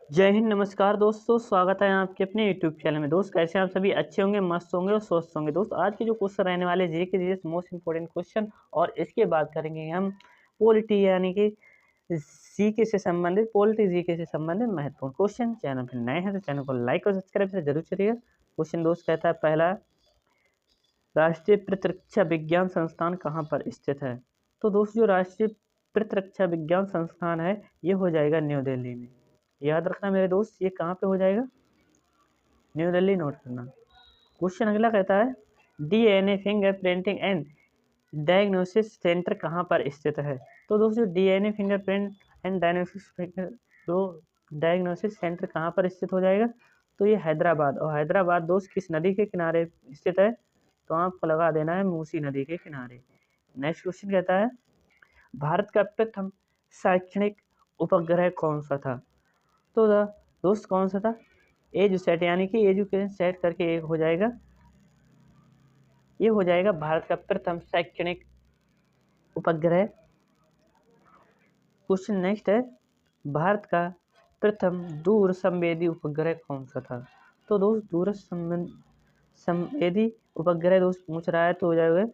जय हिंद, नमस्कार दोस्तों। स्वागत है आपके अपने यूट्यूब चैनल में। दोस्त कैसे हैं आप सभी? अच्छे होंगे, मस्त होंगे और स्वस्थ होंगे। दोस्त आज के जो क्वेश्चन रहने वाले GK GS most important question, और इसके बाद करेंगे हम पॉलिटी यानी कि जीके से संबंधित जीके से संबंधित महत्वपूर्ण क्वेश्चन। चैनल पर नए हैं तो चैनल को लाइक और सब्सक्राइब से जरूर करिएगा। क्वेश्चन दोस्त कहता है पहला, राष्ट्रीय प्रतिरक्षा विज्ञान संस्थान कहाँ पर स्थित है? तो दोस्त जो राष्ट्रीय प्रतिरक्षा विज्ञान संस्थान है ये हो जाएगा न्यू दिल्ली में। याद रखना मेरे दोस्त, ये कहाँ पे हो जाएगा? न्यू दिल्ली। नोट करना। क्वेश्चन अगला कहता है DNA fingerprinting and diagnosis centre कहाँ पर स्थित है? तो दोस्तों DNA fingerprint and diagnosis centre कहाँ पर स्थित हो जाएगा? तो ये हैदराबाद। और हैदराबाद दोस्त किस नदी के किनारे स्थित है? तो आपको लगा देना है मूसी नदी के किनारे। नेक्स्ट क्वेश्चन कहता है भारत का प्रथम शैक्षणिक उपग्रह कौन सा था? तो दोस्त कौन सा था? एजुसेट यानी कि एजुकेशन सेट करके एक हो जाएगा, ये हो जाएगा भारत का प्रथम शैक्षणिक उपग्रह। क्वेश्चन नेक्स्ट है भारत का प्रथम दूर संवेदी उपग्रह कौन सा था? तो दोस्त दूर संवेदी उपग्रह दोस्त पूछ रहा है तो हो जाएगा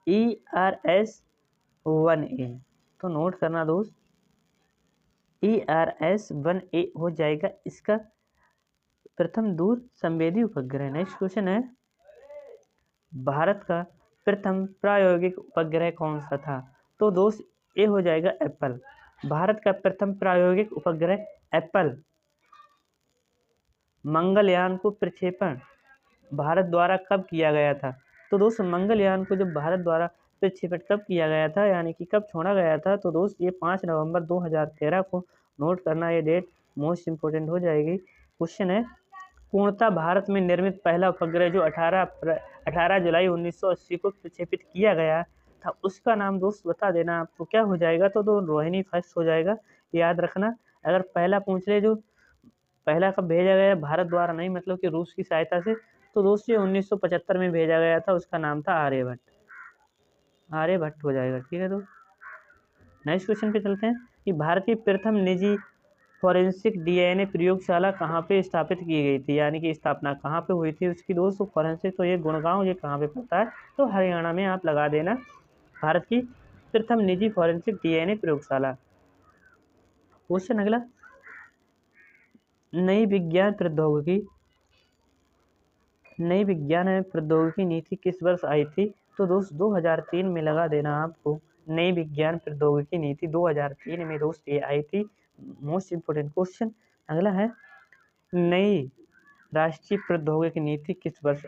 ERS-1A। तो नोट करना दोस्त, ERS-1A हो जाएगा इसका प्रथम दूर संवेदी उपग्रह। नेक्स्ट क्वेश्चन है भारत का प्रथम प्रायोगिक उपग्रह कौन सा था? तो दोस्त ये हो जाएगा एप्पल। भारत का प्रथम प्रायोगिक उपग्रह एप्पल। मंगलयान को प्रक्षेपण भारत द्वारा कब किया गया था? तो दोस्त मंगलयान को जब भारत द्वारा प्रक्षेपण कब किया गया था यानी कि कब छोड़ा गया था? तो दोस्त ये 5 नवंबर 2013 को। नोट करना, ये डेट मोस्ट इंपोर्टेंट हो जाएगी। क्वेश्चन है पूर्णतः भारत में निर्मित पहला उपग्रह जो 18 जुलाई 1980 को प्रक्षेपित किया गया था उसका नाम दोस्त बता देना आपको क्या हो जाएगा? तो रोहिणी फर्स्ट हो जाएगा। याद रखना, अगर पहला पूछ ले जो पहला कब भेजा गया भारत द्वारा नहीं मतलब कि रूस की सहायता से, तो दोस्त ये 1975 में भेजा गया था, उसका नाम था आर्यभट्ट। आर्यभट्ट हो जाएगा, ठीक है। तो नेक्स्ट क्वेश्चन पे चलते हैं कि भारत की प्रथम निजी फॉरेंसिक डीएनए प्रयोगशाला कहाँ पे स्थापित की गई थी यानी कि स्थापना कहाँ पे हुई थी उसकी? दोस्तों फॉरेंसिक तो ये गुड़गांव, ये कहाँ पे पड़ता है? तो हरियाणा में। आप लगा देना भारत की प्रथम निजी फॉरेंसिक डीएनए प्रयोगशाला। क्वेश्चन अगला, नई विज्ञान प्रौद्योगिकी नीति किस वर्ष आई थी? तो दोस्त 2003 में लगा देना आपको। नई विज्ञान प्रौद्योगिकी नीति 2003 में दोस्त ये आई थी। मोस्ट इंपोर्टेंट क्वेश्चन अगला है नई राष्ट्रीय प्रौद्योगिकी नीति किस वर्ष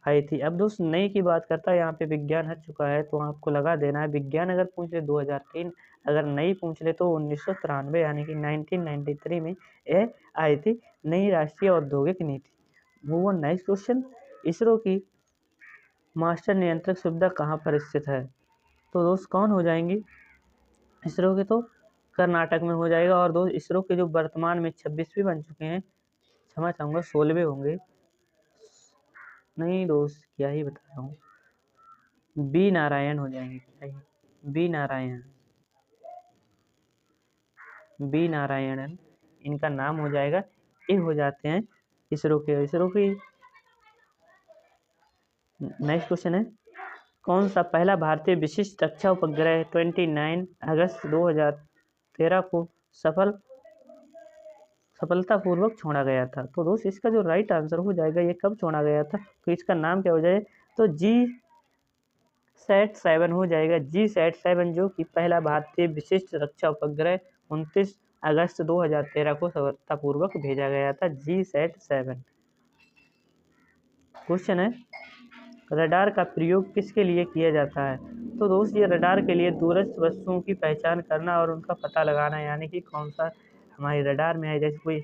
आई थी? अब दोस्त नई की बात करता है, यहाँ पे विज्ञान हट चुका है तो आपको लगा देना है विज्ञान अगर पूछ ले 2003, अगर नई पूछ ले तो 1993 यानी कि 1993 में यह आई थी नई राष्ट्रीय औद्योगिक नीति। Move on next question, ISRO की मास्टर नियंत्रक सुविधा कहाँ पर स्थित है? तो दोस्त कौन हो जाएंगी इसरो के? तो कर्नाटक में हो जाएगा। और दोस्त इसरो के जो वर्तमान में 26वें बन चुके हैं, क्षमा चाहूँगा 16वें होंगे, नहीं दोस्त क्या ही बता रहा हूँ, बी नारायण हो जाएंगे। बी नारायणन इनका नाम हो जाएगा। ये हो जाते हैं इसरो की। नेक्स्ट क्वेश्चन है कौन सा पहला भारतीय विशिष्ट रक्षा उपग्रह 29 अगस्त 2013 को सफलतापूर्वक छोड़ा गया था? तो दोस्त इसका जो राइट आंसर हो जाएगा ये कब छोड़ा गया था, तो इसका नाम क्या हो जाए? तो GSAT-7 हो जाएगा। GSAT-7 जो कि पहला भारतीय विशिष्ट रक्षा उपग्रह 29 अगस्त 2013 को सफलतापूर्वक भेजा गया था। GSAT-7। क्वेश्चन है रडार का प्रयोग किसके लिए किया जाता है? तो दोस्त ये रडार के लिए दूरस्थ वस्तुओं की पहचान करना और उनका पता लगाना यानी कि कौन सा हमारे रडार में है, जैसे कोई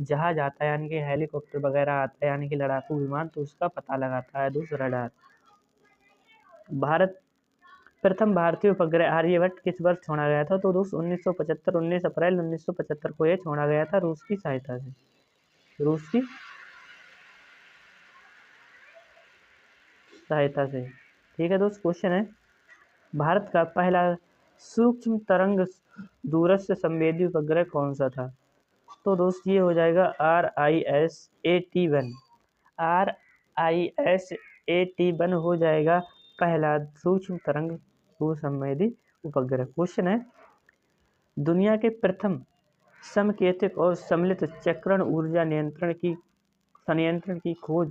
जहाज आता है यानी कि हेलीकॉप्टर वगैरह आता है यानी कि लड़ाकू विमान, तो उसका पता लगाता है दोस्त रडार। प्रथम भारतीय उपग्रह आर्यभट्ट किस वर्ष छोड़ा गया था? तो दोस्त 1975, 19 अप्रैल 1975 को यह छोड़ा गया था रूस की सहायता से। ठीक है दोस्त। क्वेश्चन है भारत का पहला सूक्ष्म तरंग दूरस्थ संवेदी उपग्रह कौन सा था? तो दोस्त ये हो जाएगा RISAT-1। RISAT-1 हो जाएगा पहला सूक्ष्म तरंग भूसंवेदी उपग्रह। क्वेश्चन है, दुनिया के प्रथम समकेतिक और सम्मिलित चक्रण ऊर्जा संयंत्र की खोज,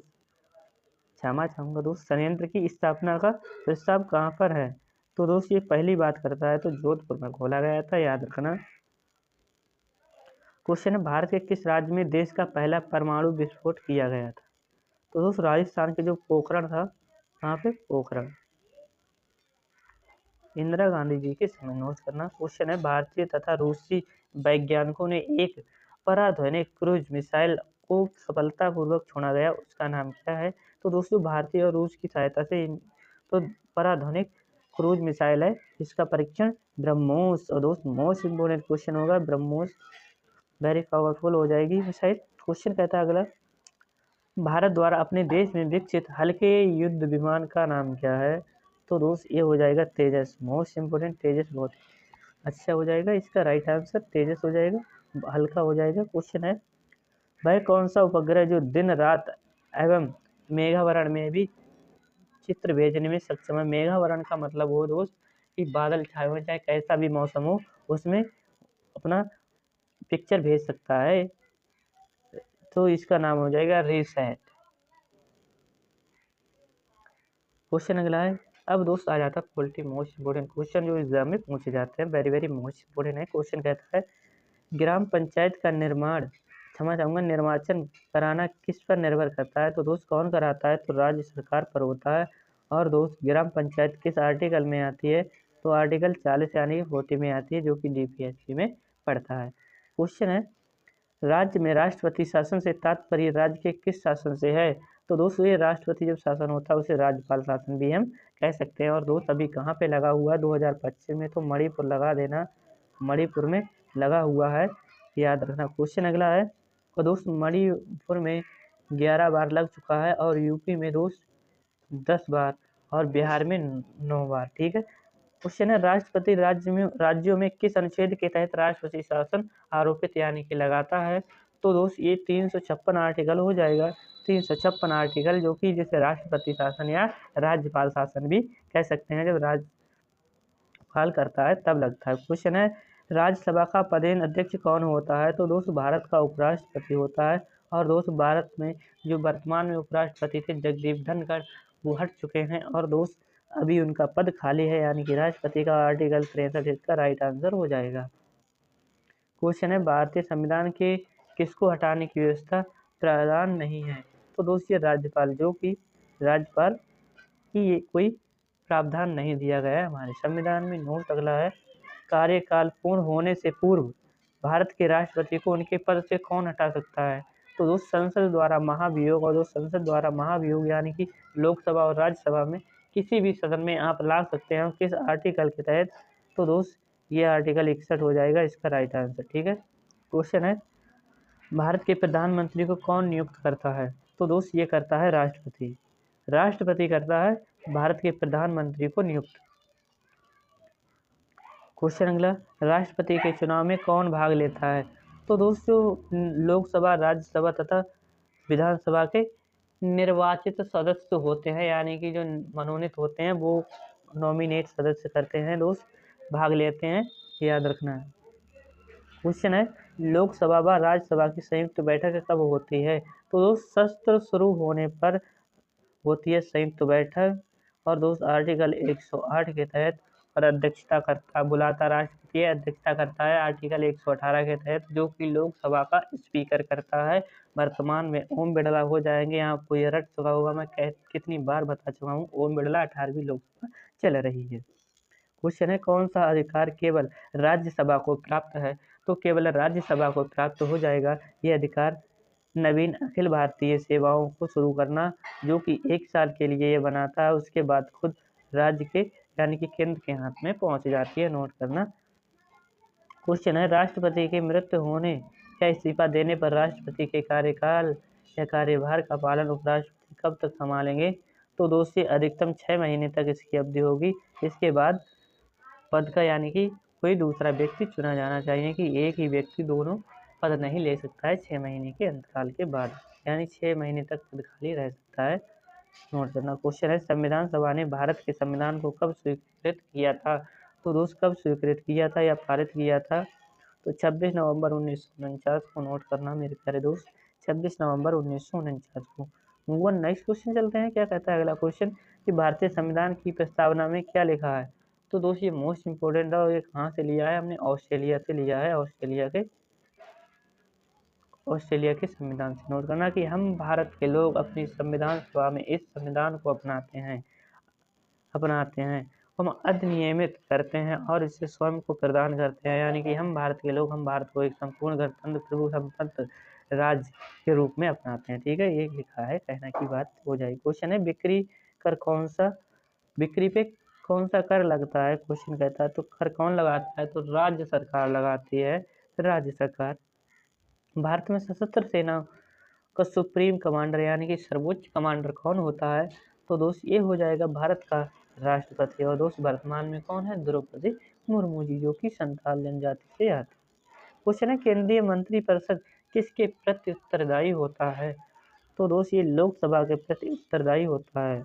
क्षमा चाहूंगा दोस्त, संयंत्र की स्थापना का प्रस्ताव कहाँ पर है? तो दोस्त ये पहली बात करता है तो जोधपुर में खोला गया था, याद रखना। क्वेश्चन है, भारत के किस राज्य में देश का पहला परमाणु विस्फोट किया गया था? तो दोस्त राजस्थान के जो पोखरण था, वहाँ पे पोखरण, इंदिरा गांधी जी के समय, नोट करना। क्वेश्चन है, भारतीय तथा रूसी वैज्ञानिकों ने एक पराध्वनिक क्रूज मिसाइल को सफलतापूर्वक छोड़ा गया, उसका नाम क्या है? तो दोस्तों भारतीय और रूस की सहायता से तो पराध्वनिक क्रूज मिसाइल है, इसका परीक्षण ब्रह्मोस। और दोस्त मोस्ट इम्पोर्टेंट क्वेश्चन होगा ब्रह्मोस, वेरी पावरफुल हो जाएगी मिसाइल। क्वेश्चन कहता है अगला, भारत द्वारा अपने देश में विकसित हल्के युद्ध विमान का नाम क्या है? तो दोस्त ये हो जाएगा तेजस, मोस्ट इम्पोर्टेंट तेजस, बहुत अच्छा हो जाएगा इसका राइट आंसर, तेजस हो जाएगा, हल्का हो जाएगा। क्वेश्चन है, वह कौन सा उपग्रह जो दिन रात एवं मेघावरण में भी चित्र भेजने में सक्षम है? मेघावरण का मतलब हो दोस्त कि बादल छाए हुए, चाहे कैसा भी मौसम हो, उसमें अपना पिक्चर भेज सकता है, तो इसका नाम हो जाएगा रिसैट। क्वेश्चन अगला है, अब दोस्त आ जाता है क्वालिटी मोस्ट इम्पोर्टेंट क्वेश्चन जो एग्जाम में पूछे जाते हैं, वेरी वेरी मोस्ट इम्पोर्टेंट है। क्वेश्चन कहता है, ग्राम पंचायत का निर्माण, क्षमा चाहूंगा, निर्वाचन कराना किस पर निर्भर करता है? तो दोस्त कौन कराता है? तो राज्य सरकार पर होता है। और दोस्त ग्राम पंचायत किस आर्टिकल में आती है? तो आर्टिकल 40 यानी 40 में आती है, जो कि DPSC में पढ़ता है। क्वेश्चन है, राज्य में राष्ट्रपति शासन से तात्पर्य राज्य के किस शासन से है? तो दोस्तों ये राष्ट्रपति जब शासन होता है उसे राज्यपाल शासन भी हम कह सकते हैं। और दोस्त अभी कहाँ पे लगा हुआ है? 2025 में, तो मणिपुर लगा देना, मणिपुर में लगा हुआ है, याद रखना। क्वेश्चन अगला है, और दोस्त मणिपुर में 11 बार लग चुका है, और यूपी में दोस्त 10 बार, और बिहार में 9 बार, ठीक है। क्वेश्चन है, राष्ट्रपति राज्यों में किस अनुच्छेद के तहत राष्ट्रपति शासन आरोपित यानी कि लगाता है? तो दोस्त ये 356 आर्टिकल हो जाएगा, 356 आर्टिकल, जो कि जिसे राष्ट्रपति शासन या राज्यपाल शासन भी कह सकते हैं, जब राज्यपाल करता है तब लगता है। क्वेश्चन है, राज्यसभा का पदेन अध्यक्ष कौन होता है? तो दोस्त भारत का उपराष्ट्रपति होता है। और दोस्त भारत में जो वर्तमान में उपराष्ट्रपति थे जगदीप धनखड़, वो हट चुके हैं, और दोस्त अभी उनका पद खाली है, यानी कि राष्ट्रपति का आर्टिकल 63 इसका राइट आंसर हो जाएगा। क्वेश्चन है, भारतीय संविधान के किसको हटाने की व्यवस्था प्रावधान नहीं है? तो दोस्त ये राज्यपाल, जो कि राज्यपाल की ये कोई प्रावधान नहीं दिया गया है हमारे संविधान में। नोट अगला है, कार्यकाल पूर्ण होने से पूर्व भारत के राष्ट्रपति को उनके पद से कौन हटा सकता है? तो दोस्त संसद द्वारा महाभियोग, और दोस्त संसद द्वारा महाभियोग यानी कि लोकसभा और राज्यसभा में किसी भी सदन में आप ला सकते हैं, किस आर्टिकल के तहत? तो दोस्त ये आर्टिकल 61 हो जाएगा इसका राइट आंसर, ठीक है। क्वेश्चन है, भारत के प्रधानमंत्री को कौन नियुक्त करता है? तो दोस्त ये करता है राष्ट्रपति, राष्ट्रपति करता है भारत के प्रधानमंत्री को नियुक्त। क्वेश्चन अगला, राष्ट्रपति के चुनाव में कौन भाग लेता है? तो दोस्तों लोकसभा, राज्यसभा तथा विधानसभा के निर्वाचित सदस्य होते हैं, यानी कि जो मनोनीत होते हैं वो नॉमिनेट सदस्य करते हैं, दोस्त भाग लेते हैं, याद रखना है। क्वेश्चन है, लोकसभा व राज्यसभा की संयुक्त बैठक कब होती है? तो दोस्त सत्र शुरू होने पर होती है संयुक्त बैठक, और दोस्त आर्टिकल 108 के तहत, और अध्यक्षता करता बुलाता राष्ट्रपति अध्यक्षता करता है आर्टिकल 118 के तहत, जो कि लोकसभा का स्पीकर करता है। वर्तमान में ओम बिड़ला हो जाएंगे, यहाँ आपको ये रट चुका होगा, मैं कितनी बार बता चुका हूँ, ओम बिड़ला 18वीं लोकसभा चल रही है। क्वेश्चन है, कौन सा अधिकार केवल राज्यसभा को प्राप्त है? तो केवल राज्यसभा को प्राप्त हो जाएगा ये अधिकार, नवीन अखिल भारतीय सेवाओं को शुरू करना, जो कि 1 साल के लिए ये बनाता है, उसके बाद खुद राज्य के यानी कि केंद्र के हाथ में पहुंच जाती है, नोट करना। क्वेश्चन है, राष्ट्रपति के मृत्यु होने या इस्तीफा देने पर राष्ट्रपति के कार्यकाल या कार्यभार का पालन उपराष्ट्रपति कब तक संभालेंगे? तो दोस्तों अधिकतम 6 महीने तक इसकी अवधि होगी, इसके बाद पद का यानी कि कोई दूसरा व्यक्ति चुना जाना चाहिए, कि एक ही व्यक्ति दोनों पद नहीं ले सकता है 6 महीने के अंतराल के बाद, यानी 6 महीने तक पद खाली रह सकता है। नोट करना। क्वेश्चन है, संविधान सभा ने भारत के संविधान को कब स्वीकृत किया था? तो दोस्त कब स्वीकृत किया था या पारित किया था? तो 26 नवंबर 1949 को। नोट करना मेरे प्यारे दोस्त, 26 नवंबर 1949 को। मूव नेक्स्ट क्वेश्चन चलते हैं। क्या कहता है अगला क्वेश्चन कि भारतीय संविधान की प्रस्तावना में क्या लिखा है? तो दोस्त ये मोस्ट इंपोर्टेंट है और ये कहाँ से लिया है? हमने ऑस्ट्रेलिया से लिया है, ऑस्ट्रेलिया के संविधान से। नोट करना कि हम भारत के लोग अपनी संविधान सभा में इस संविधान को अपनाते हैं, हम अधिनियमित करते हैं और इसे स्वयं को प्रदान करते हैं, यानी कि हम भारत के लोग, हम भारत को एक संपूर्ण गणतंत्र प्रभु संपन्न राज्य के रूप में अपनाते हैं। ठीक है, ये लिखा है, कहना की बात हो जाएगी। क्वेश्चन है, बिक्री पे कौन सा कर लगता है? क्वेश्चन कहता है तो कर कौन लगाता है? तो राज्य सरकार लगाती है, राज्य सरकार। भारत में सशस्त्र सेना का सुप्रीम कमांडर यानी कि सर्वोच्च कमांडर कौन होता है? तो दोस्त ये हो जाएगा भारत का राष्ट्रपति। और दोस्त वर्तमान में कौन है? द्रौपदी मुर्मू जी, जो कि संथाल जनजाति से आती है। क्वेश्चन है, केंद्रीय मंत्रिपरिषद किसके प्रति उत्तरदायी होता है? तो दोस्त ये लोकसभा के प्रति उत्तरदायी होता है,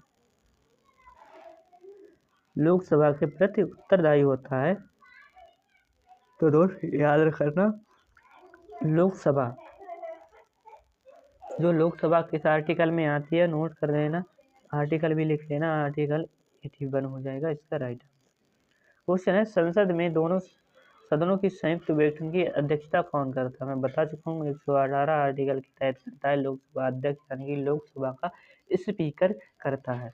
लोकसभा के प्रति उत्तरदायी होता है। तो दोस्त याद रखना, लोकसभा, जो लोकसभा किस आर्टिकल में आती है? नोट कर देना, आर्टिकल भी लिख लेना, आर्टिकल 81 हो जाएगा इसका राइट आंसर। क्वेश्चन है, संसद में दोनों सदनों की संयुक्त बैठक की अध्यक्षता कौन करता है? मैं बता चुका हूँ, 118 आर्टिकल के तहत करता है लोकसभा अध्यक्ष, यानी कि लोकसभा का स्पीकर करता है,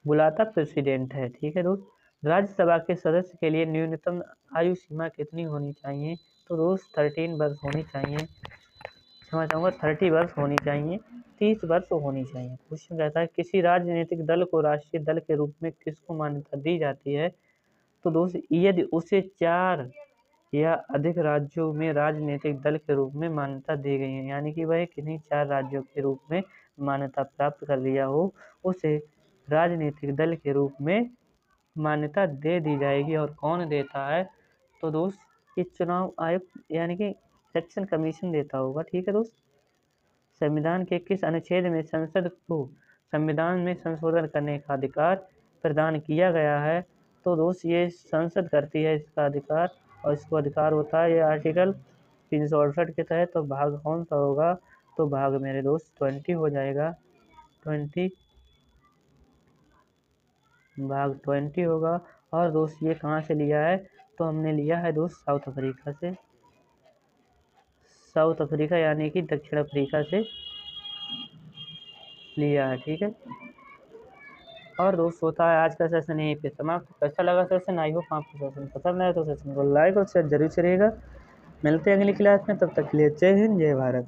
बुलाता प्रेसिडेंट है। ठीक है दोस्त। राज्यसभा के सदस्य के लिए न्यूनतम आयु सीमा कितनी होनी चाहिए? तो दोस्त 13 वर्ष होनी चाहिए, क्षमा चाहूँगा 30 वर्ष होनी चाहिए, 30 वर्ष होनी चाहिए। क्वेश्चन कहता है, किसी राजनीतिक दल को राष्ट्रीय दल के रूप में किसको मान्यता दी जाती है? तो दोस्त यदि उसे 4 या अधिक राज्यों में राजनीतिक दल के रूप में मान्यता दी गई है, यानी कि वह किन्हीं 4 राज्यों के रूप में मान्यता प्राप्त कर लिया हो, उसे राजनीतिक दल के रूप में मान्यता दे दी जाएगी। और कौन देता है? तो दोस्त ये चुनाव आयोग यानी कि इलेक्शन कमीशन देता होगा। ठीक है दोस्त। संविधान के किस अनुच्छेद में संसद को संविधान में संशोधन करने का अधिकार प्रदान किया गया है? तो दोस्त ये संसद करती है इसका अधिकार, और इसको अधिकार होता है ये आर्टिकल 368 के तहत। तो भाग कौन सा होगा? तो भाग मेरे दोस्त 20 हो जाएगा, 20, भाग 20 होगा। और दोस्त ये कहाँ से लिया है? तो हमने लिया है दोस्त साउथ अफ्रीका से, साउथ अफ्रीका यानी कि दक्षिण अफ्रीका से लिया है। ठीक है। और दोस्त होता है आज का सेशन यहीं पे समाप्त। कैसा लगा सेशन? आई होप आपको सेशन पसंद आया, तो सेशन को लाइक और शेयर जरूर करिएगा। मिलते हैं अगली क्लास में, तब तक के लिए जय हिंद, जय भारत।